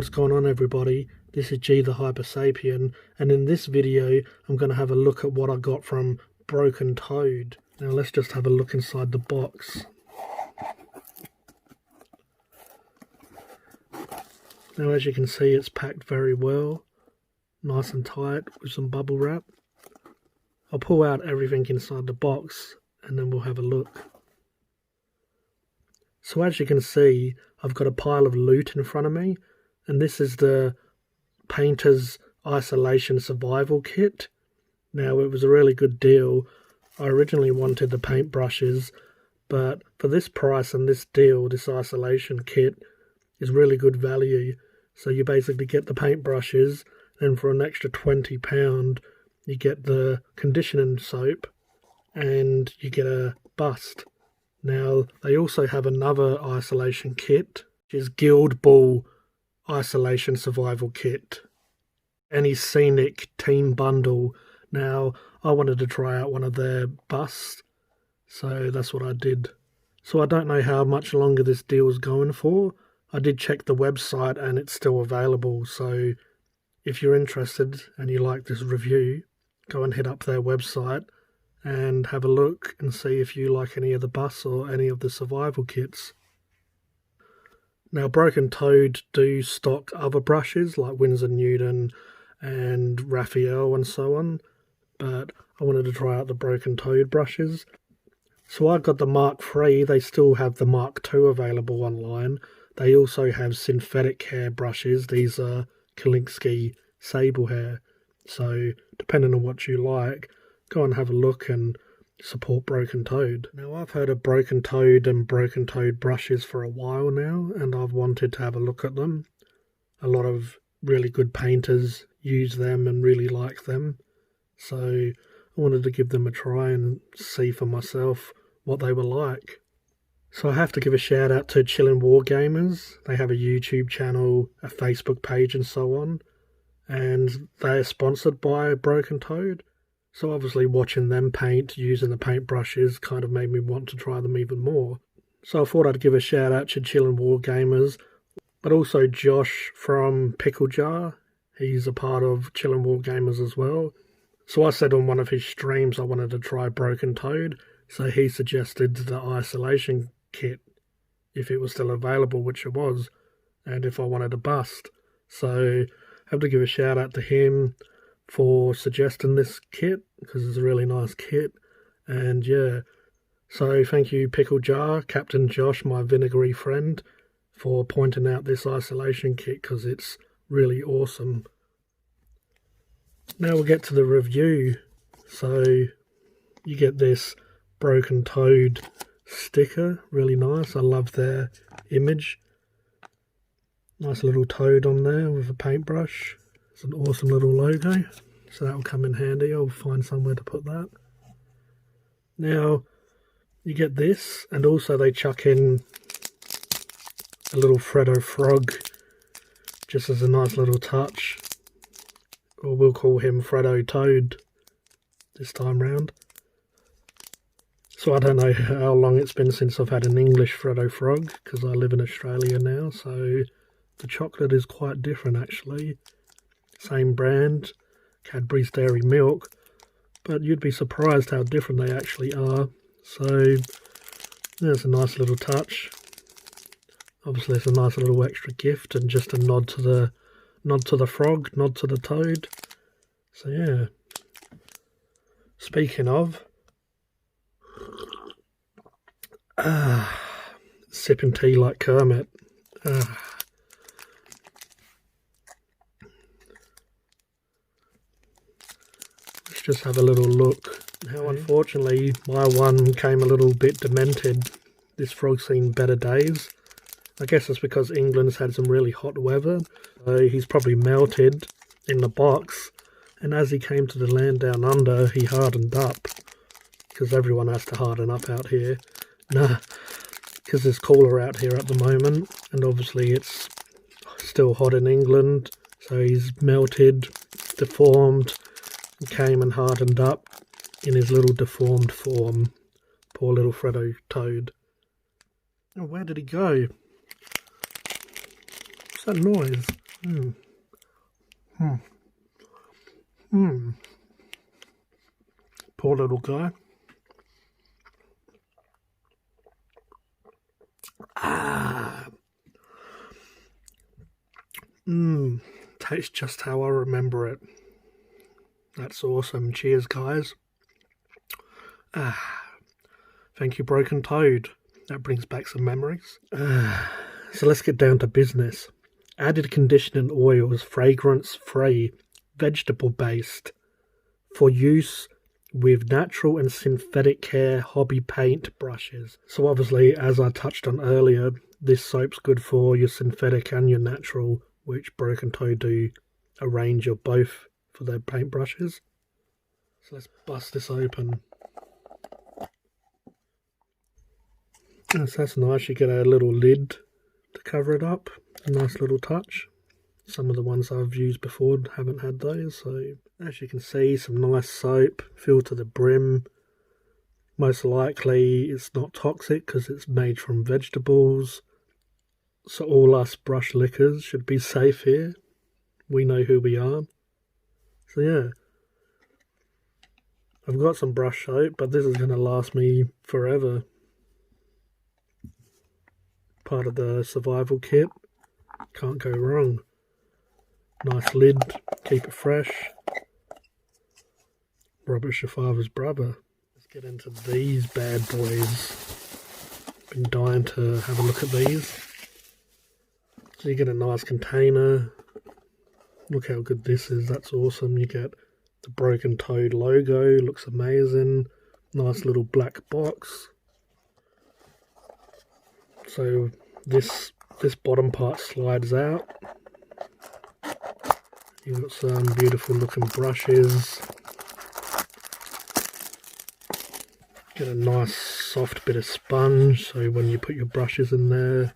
what's going on everybody? This is G The Hypersapien, and in this video I'm going to have a look at what I got from brokentoad. Now let's just have a look inside the box. Now as you can see, it's packed very well, nice and tight with some bubble wrap. I'll pull out everything inside the box and then we'll have a look. So as you can see, I've got a pile of loot in front of me, and this is the Painter's Isolation Survival Kit. Now it was a really good deal. I originally wanted the paintbrushes, but for this price and this deal, this isolation kit is really good value. So you basically get the paintbrushes, and for an extra £20 you get the conditioning soap and you get a bust. Now, they also have another isolation kit, which is Guild Ball Isolation Survival Kit. Any Scenic Team Bundle. Now, I wanted to try out one of their busts, so that's what I did. So I don't know how much longer this deal is going for. I did check the website and it's still available, so if you're interested and you like this review, go and hit up their website and have a look and see if you like any of the busts or any of the survival kits. Now brokentoad do stock other brushes like Winsor Newton and Raphael and so on, but I wanted to try out the brokentoad brushes. So I got the Mark III. They still have the Mark II available online. They also have synthetic hair brushes. These are Kolinsky sable hair. So depending on what you like, go and have a look and support brokentoad. Now I've heard of brokentoad and brokentoad brushes for a while now, and I've wanted to have a look at them. A lot of really good painters use them and really like them, so I wanted to give them a try and see for myself what they were like. So I have to give a shout out to Chillin' Wargamers. They have a YouTube channel, a Facebook page and so on, and they are sponsored by brokentoad. So obviously watching them paint using the paintbrushes kind of made me want to try them even more. So I thought I'd give a shout out to Chillin' Wargamers, but also Josh from Pickle Jar. He's a part of Chillin' Wargamers as well. So I said on one of his streams I wanted to try brokentoad, so he suggested the isolation kit if it was still available, which it was, and if I wanted a bust. So I have to give a shout out to him for suggesting this kit, because it's a really nice kit. And yeah, so thank you Pickle Jar, Captain Josh, my vinegary friend, for pointing out this isolation kit, because it's really awesome. Now we'll get to the review. So you get this brokentoad sticker, really nice. I love their image. Nice little toad on there with a paintbrush. It's an awesome little logo, so that will come in handy. I'll find somewhere to put that. Now, you get this, and also they chuck in a little Freddo frog, just as a nice little touch. Or we'll call him Freddo Toad this time round. So I don't know how long it's been since I've had an English Freddo frog, because I live in Australia now, so the chocolate is quite different actually. Same brand, Cadbury's Dairy Milk, but you'd be surprised how different they actually are. So there's a nice little touch. Obviously it's a nice little extra gift and just a nod to the frog, nod to the toad. So yeah. Speaking of, sipping tea like Kermit. Let's just have a little look. Now unfortunately my one came a little bit demented. This frog's seen better days. I guess it's because England's had some really hot weather, so he's probably melted in the box, and as he came to the land down under he hardened up, because everyone has to harden up out here. Nah, because it's cooler out here at the moment, and obviously it's still hot in England, so he's melted, deformed, and came and hardened up in his little deformed form. Poor little Freddo Toad. Oh, where did he go? What's that noise? Mm. Mm. Mm. Poor little guy. Ah. Tastes just how I remember it. That's awesome. Cheers, guys. Thank you, Broken Toad. That brings back some memories. So let's get down to business. Added conditioning oils, fragrance-free, vegetable-based, for use with natural and synthetic hair hobby paint brushes. So obviously, as I touched on earlier, this soap's good for your synthetic and your natural, which Broken Toad do a range of both for their paint brushes. So let's bust this open. So that's nice, you get a little lid to cover it up. A nice little touch. Some of the ones I've used before haven't had those, so as you can see, some nice soap filled to the brim. Most likely it's not toxic because it's made from vegetables, so all us brush lickers should be safe here. We know who we are. So yeah, I've got some brush soap, but this is going to last me forever. Part of the survival kit, can't go wrong. Nice lid, keep it fresh. Robert's your father's brother. Let's get into these bad boys. Been dying to have a look at these. So you get a nice container. Look how good this is, that's awesome. You get the Broken Toad logo, looks amazing. Nice little black box. So this bottom part slides out. You've got some beautiful looking brushes. Get a nice soft bit of sponge, so when you put your brushes in there,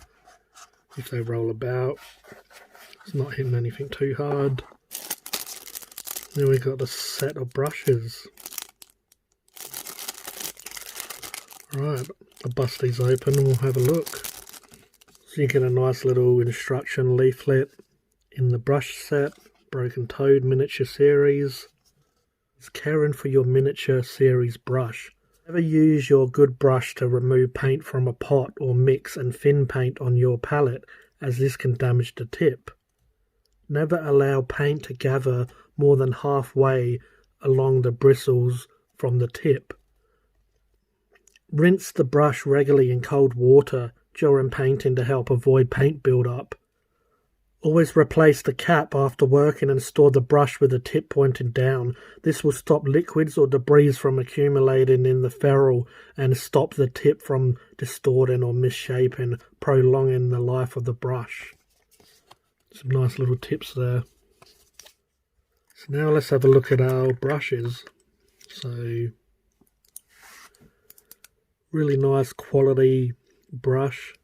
if they roll about, it's not hitting anything too hard. Then we've got the set of brushes. Right, I'll bust these open and we'll have a look. So you get a nice little instruction leaflet in the brush set. Broken Toad miniature series. It's caring for your miniature series brush. Never use your good brush to remove paint from a pot or mix and thin paint on your palette, as this can damage the tip. Never allow paint to gather more than halfway along the bristles from the tip. Rinse the brush regularly in cold water during painting to help avoid paint build-up. Always replace the cap after working and store the brush with the tip pointing down. This will stop liquids or debris from accumulating in the ferrule and stop the tip from distorting or misshaping, prolonging the life of the brush. Some nice little tips there. So now let's have a look at our brushes. So, really nice quality brush.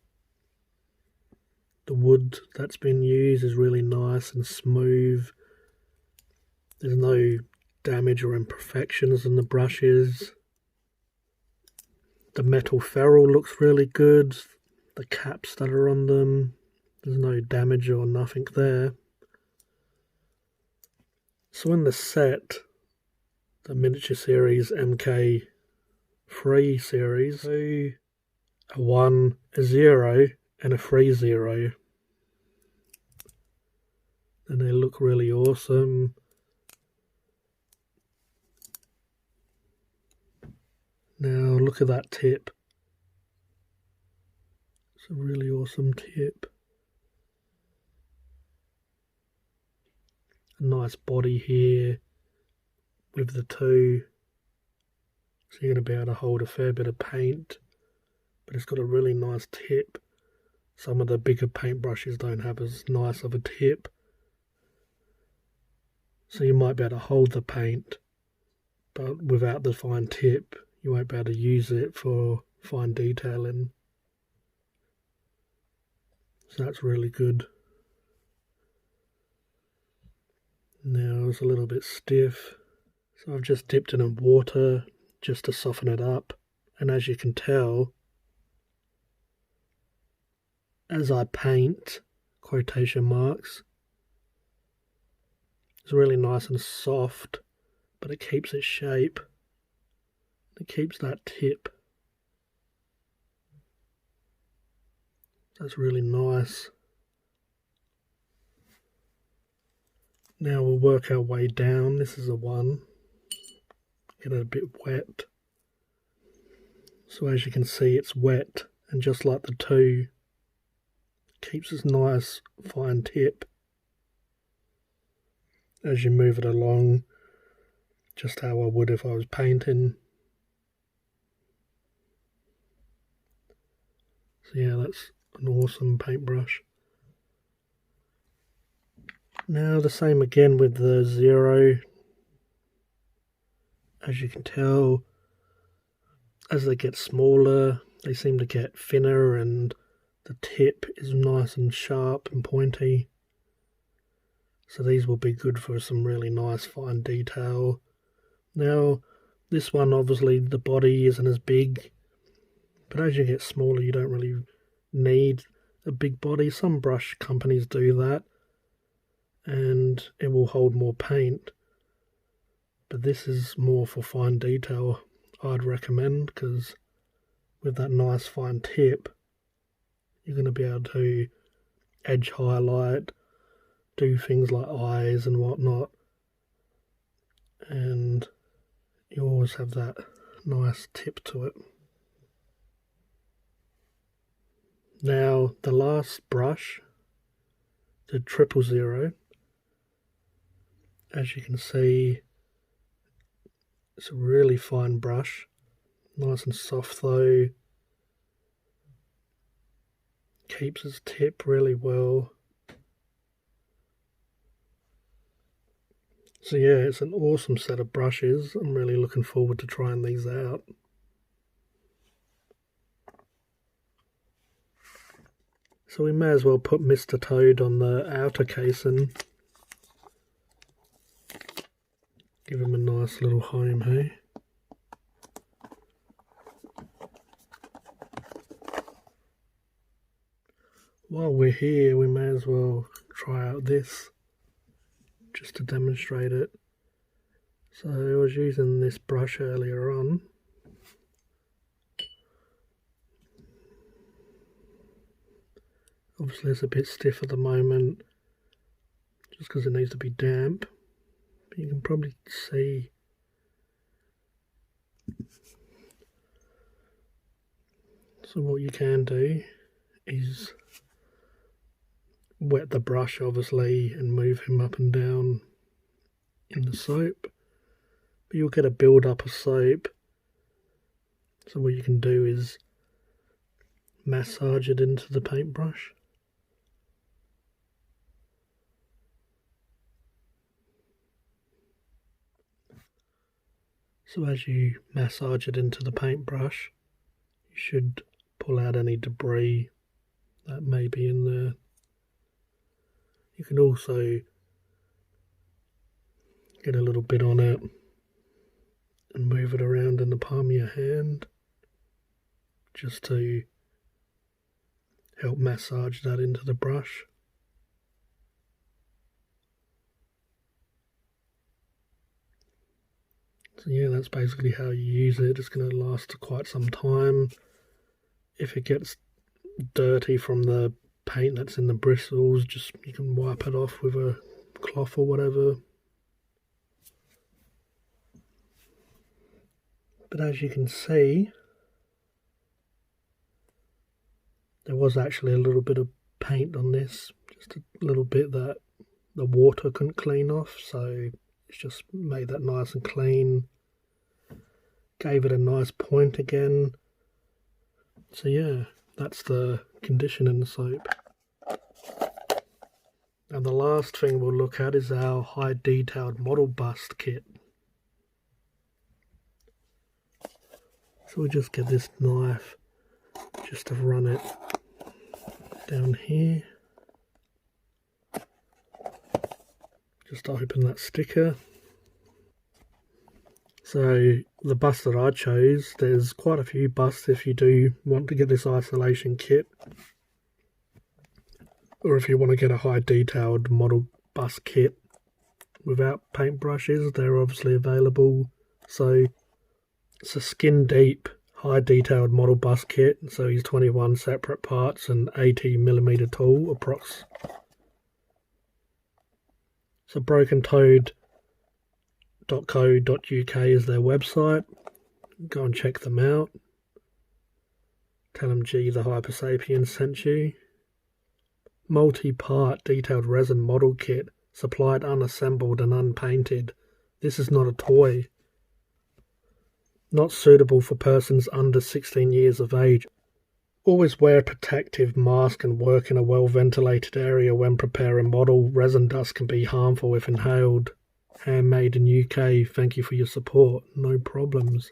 The wood that's been used is really nice and smooth. There's no damage or imperfections in the brushes. The metal ferrule looks really good. The caps that are on them, there's no damage or nothing there. So in the set, the miniature series MK3 series, so a 1, a 0, and a 3-0, and they look really awesome. Now look at that tip. It's a really awesome tip. A nice body here with the two, so you're going to be able to hold a fair bit of paint, but it's got a really nice tip. Some of the bigger paintbrushes don't have as nice of a tip, so you might be able to hold the paint, but without the fine tip you won't be able to use it for fine detailing. So that's really good. Now it's a little bit stiff, so I've just dipped it in water just to soften it up, and as you can tell, as I paint, quotation marks, It's really nice and soft, but it keeps its shape. It keeps that tip. That's really nice. Now we'll work our way down. This is a 1. Get it a bit wet. So as you can see, it's wet, and just like the 2, it keeps this nice fine tip as you move it along, just how I would if I was painting. So yeah, that's an awesome paintbrush. Now the same again with the 0. As you can tell, as they get smaller, they seem to get thinner, and the tip is nice and sharp and pointy. So these will be good for some really nice fine detail. Now, this one, obviously the body isn't as big, but as you get smaller you don't really need a big body. Some brush companies do that, and it will hold more paint. But this is more for fine detail, I'd recommend, because with that nice fine tip, you're going to be able to edge highlight, do things like eyes and whatnot, and you always have that nice tip to it. Now the last brush, the 000, as you can see, it's a really fine brush, nice and soft though, keeps its tip really well. So yeah, it's an awesome set of brushes. I'm really looking forward to trying these out. So we may as well put Mr. Toad on the outer casing. Give him a nice little home, hey? While we're here, we may as well try out this, just to demonstrate it. So I was using this brush earlier on. Obviously it's a bit stiff at the moment, just because it needs to be damp. But you can probably see so what you can do is wet the brush obviously and move him up and down in the soap, but you'll get a build up of soap. So what you can do is massage it into the paintbrush. So as you massage it into the paintbrush, you should pull out any debris that may be in there. You can also get a little bit on it and move it around in the palm of your hand, just to help massage that into the brush. So yeah, that's basically how you use it. It's going to last quite some time. If it gets dirty from the paint that's in the bristles, just you can wipe it off with a cloth or whatever. But as you can see, there was actually a little bit of paint on this, just a little bit that the water couldn't clean off, so it's just made that nice and clean, gave it a nice point again. So yeah, that's the condition in the soap. And the last thing we'll look at is our high detailed model bust kit. So we just get this knife just to run it down here, just to open that sticker. So the bust that I chose, there's quite a few busts if you do want to get this isolation kit, or if you want to get a high detailed model bust kit. without paintbrushes. They're obviously available. So it's a skin deep, high detailed model bust kit. So he's 21 separate parts and 80mm tool approx. So brokentoad.co.uk is their website. Go and check them out. Tell them G The Hypersapien sent you. Multi-part detailed resin model kit, supplied unassembled and unpainted. This is not a toy. Not suitable for persons under 16 years of age. Always wear a protective mask and work in a well-ventilated area when preparing model. Resin dust can be harmful if inhaled. Handmade in UK. Thank you for your support. No problems.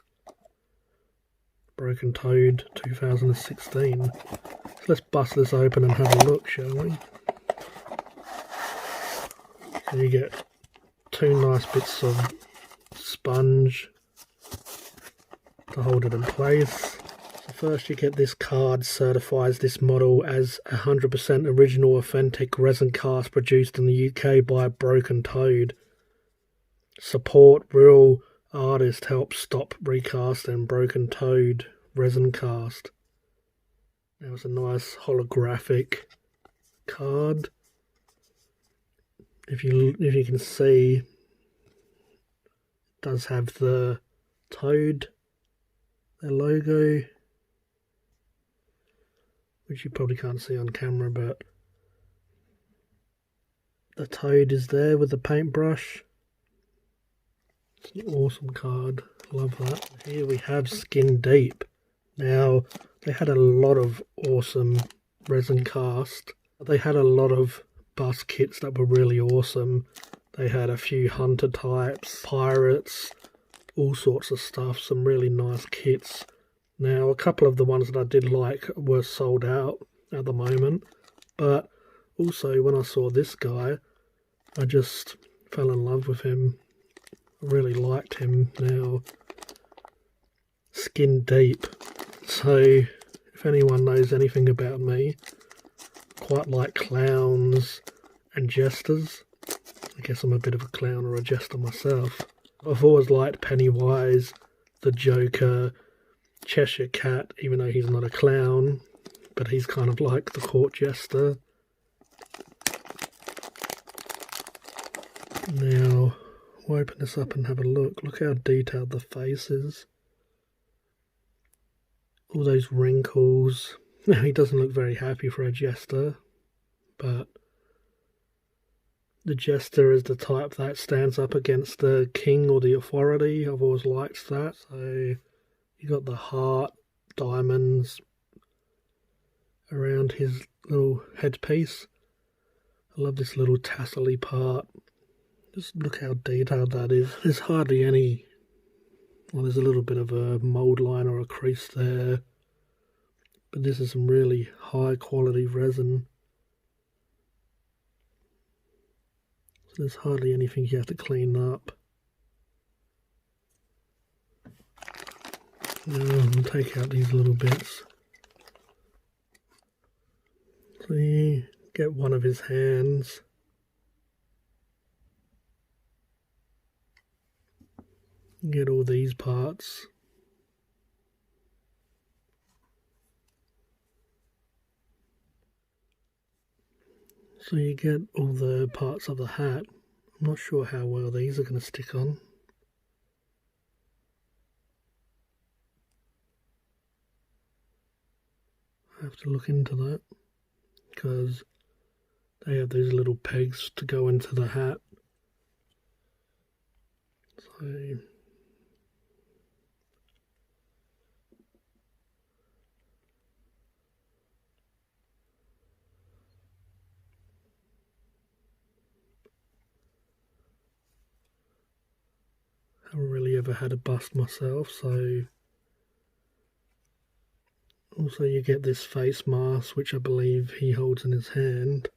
Broken Toad 2016. So let's bust this open and have a look, shall we? So you get two nice bits of sponge to hold it in place. So first you get this card, certifies this model as 100% original authentic resin cast produced in the UK by Broken Toad. Support real artist, help stop recasting. Broken Toad resin cast. That was a nice holographic card. If you can see, it does have the Toad, their logo, which you probably can't see on camera, but the Toad is there with the paintbrush. It's an awesome card, love that. Here we have Skin Deep. Now, they had a lot of awesome resin cast. They had a lot of bust kits that were really awesome. They had a few hunter types, pirates, all sorts of stuff, some really nice kits. Now, a couple of the ones that I did like were sold out at the moment, but also when I saw this guy, I just fell in love with him. I really liked him. Now, Skin Deep. So, if anyone knows anything about me, quite like clowns and jesters. I guess I'm a bit of a clown or a jester myself. I've always liked Pennywise, the Joker, Cheshire Cat, even though he's not a clown, but he's kind of like the court jester. Now, we'll open this up and have a look. Look how detailed the face is. All those wrinkles. Now, he doesn't look very happy for a jester, but the jester is the type that stands up against the king or the authority. I've always liked that. So you got the heart, diamonds around his little headpiece. I love this little tassel-y part. Just look how detailed that is. There's hardly any... Well, there's a little bit of a mould line or a crease there. But this is some really high quality resin. So there's hardly anything you have to clean up. Now I'll take out these little bits. So you get one of his hands. Get all these parts. So you get all the parts of the hat. I'm not sure how well these are going to stick on. I have to look into that, because they have these little pegs to go into the hat. So I haven't really ever had a bust myself, so also you get this face mask, which I believe he holds in his hand.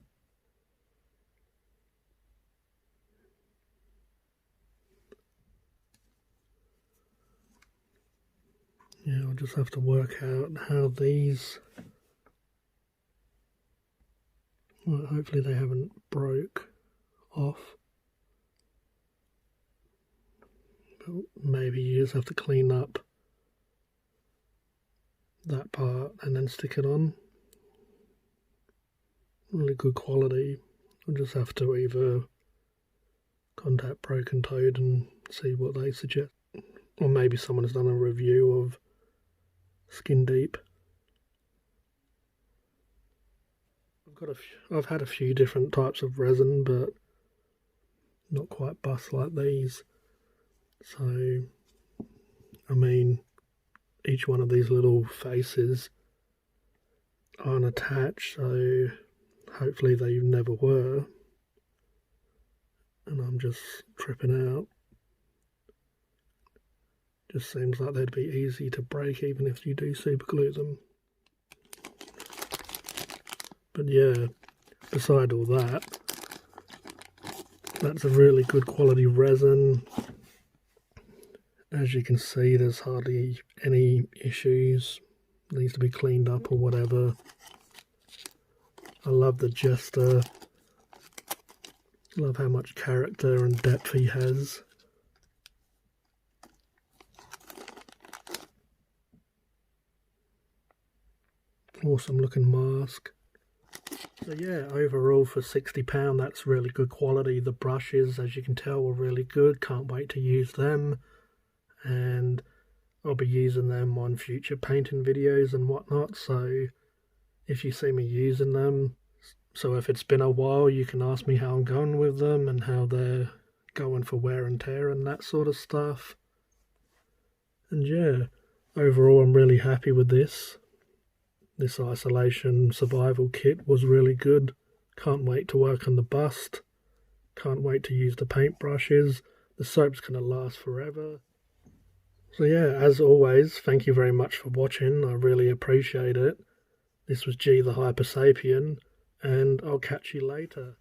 Yeah, I'll just have to work out how these... Well, hopefully they haven't broke off. But maybe you just have to clean up that part and then stick it on. Really good quality. I'll just have to either contact Broken Toad and see what they suggest, or maybe someone has done a review of Skin Deep. I've had a few different types of resin, but not quite bust like these. So, I mean, each one of these little faces aren't attached, so hopefully they never were. And I'm just tripping out. Just seems like they'd be easy to break even if you do super glue them. But yeah, beside all that, that's a really good quality resin. As you can see, there's hardly any issues. It needs to be cleaned up or whatever. I love the jester. Love how much character and depth he has. Awesome looking mask. So yeah, overall for £60 that's really good quality. The brushes, as you can tell, were really good. Can't wait to use them. And I'll be using them on future painting videos and whatnot. So if you see me using them, so if it's been a while, you can ask me how I'm going with them and how they're going for wear and tear and that sort of stuff. And yeah, overall I'm really happy with this. This isolation survival kit was really good. Can't wait to work on the bust. Can't wait to use the paintbrushes. The soap's going to last forever. So yeah, as always, thank you very much for watching. I really appreciate it. This was G The Hypersapien, and I'll catch you later.